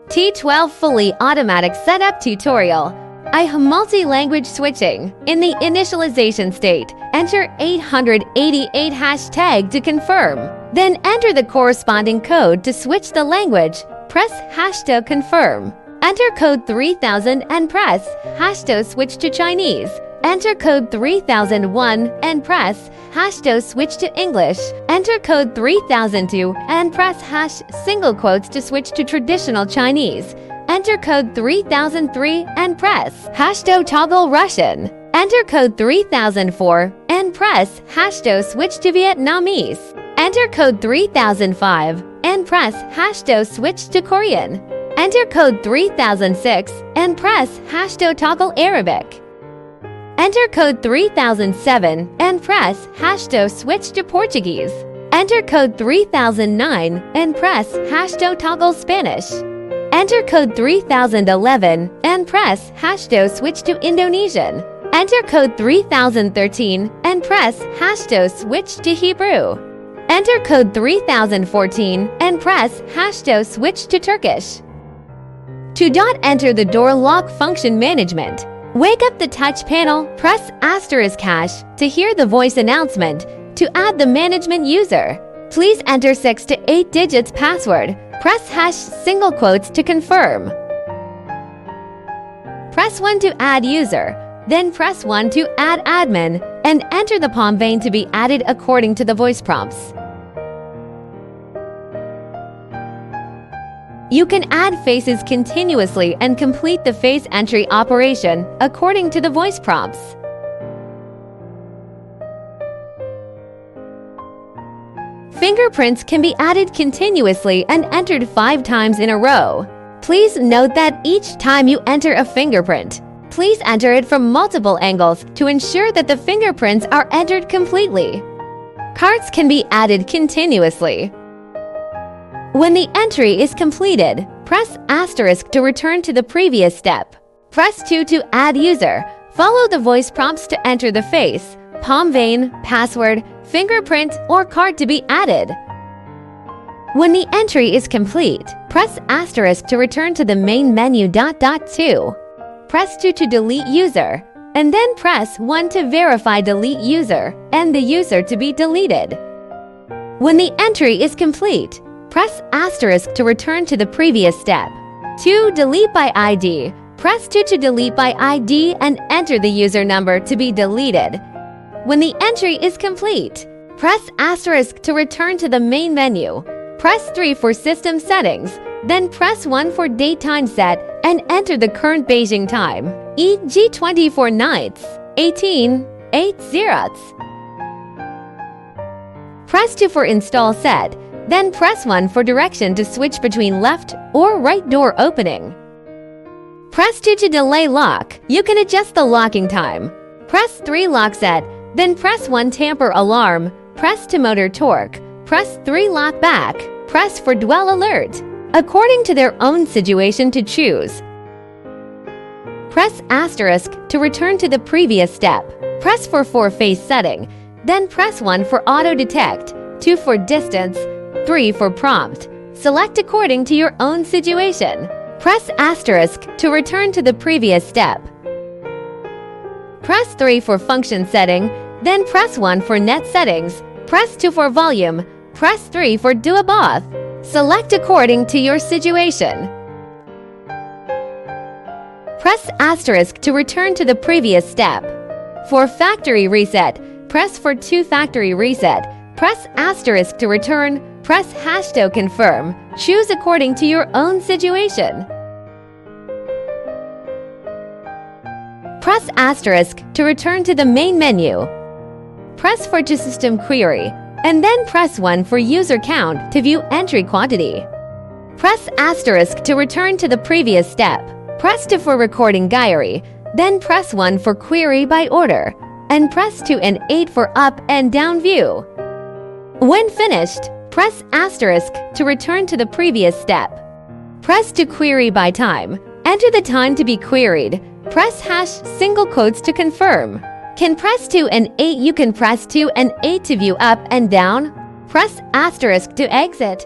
T12 fully automatic setup tutorial. Multi-language switching. In the initialization state, enter 888 hashtag to confirm. Then enter the corresponding code to switch the language. Press hashtag confirm. Enter code 3000 and press hashtag switch to Chinese. Enter code 3001 and press hashtag switch to English. Enter code 3002 and press hash single quotes to switch to traditional Chinese. Enter code 3003 and press hashtag toggle Russian. Enter code 3004 and press hashtag switch to Vietnamese. Enter code 3005 and press hashtag switch to Korean. Enter code 3006 and press hashtag toggle Arabic. Enter code 3007 and press hashtag switch to Portuguese. Enter code 3009 and press hashtag toggle Spanish. Enter code 3011 and press hashtag switch to Indonesian. Enter code 3013 and press hashtag switch to Hebrew. Enter code 3014 and press hashtag switch to Turkish. To enter the door lock function management, wake up the touch panel, press asterisk hash to hear the voice announcement. To add the management user, please enter 6 to 8 digits password. Press hash single quotes to confirm. Press 1 to add user, then press 1 to add admin, and enter the palm vein to be added according to the voice prompts. You can add faces continuously and complete the face entry operation according to the voice prompts. Fingerprints can be added continuously and entered 5 times in a row. Please note that each time you enter a fingerprint, please enter it from multiple angles to ensure that the fingerprints are entered completely. Cards can be added continuously. When the entry is completed, press asterisk to return to the previous step. Press 2 to add user. Follow the voice prompts to enter the face, palm vein, password, fingerprint, or card to be added. When the entry is complete, press asterisk to return to the main menu. 2. Press 2 to delete user, and then press 1 to verify delete user and the user to be deleted. When the entry is complete, press asterisk to return to the previous step. 2. Delete by ID. Press 2 to delete by ID and enter the user number to be deleted. When the entry is complete, press asterisk to return to the main menu. Press 3 for system settings, then press 1 for date time set and enter the current Beijing time, e.g. 24 nights, 18:08. Press 2 for install set, then press 1 for direction to switch between left or right door opening. Press 2 to delay lock. You can adjust the locking time. Press 3 lock set, then press 1 tamper alarm. Press 2 motor torque. Press 3 lock back. Press for dwell alert. According to their own situation to choose. Press asterisk to return to the previous step. Press for face setting. Then press 1 for auto detect, 2 for distance, 3 for prompt. Select according to your own situation. Press asterisk to return to the previous step. Press 3 for function setting, then press 1 for net settings. Press 2 for volume. Press 3 for do above. Select according to your situation. Press asterisk to return to the previous step. For factory reset, press for 2 factory reset. Press asterisk to return. Press hashtag confirm. Choose according to your own situation. Press asterisk to return to the main menu. Press for to system query, and then press 1 for user count to view entry quantity. Press asterisk to return to the previous step. Press 2 for recording diary, then press 1 for query by order, and press 2 and 8 for up and down view. When finished, press asterisk to return to the previous step. Press to query by time. Enter the time to be queried. Press hash single quotes to confirm. Can press 2 and 8. You can press 2 and 8 to view up and down. Press asterisk to exit.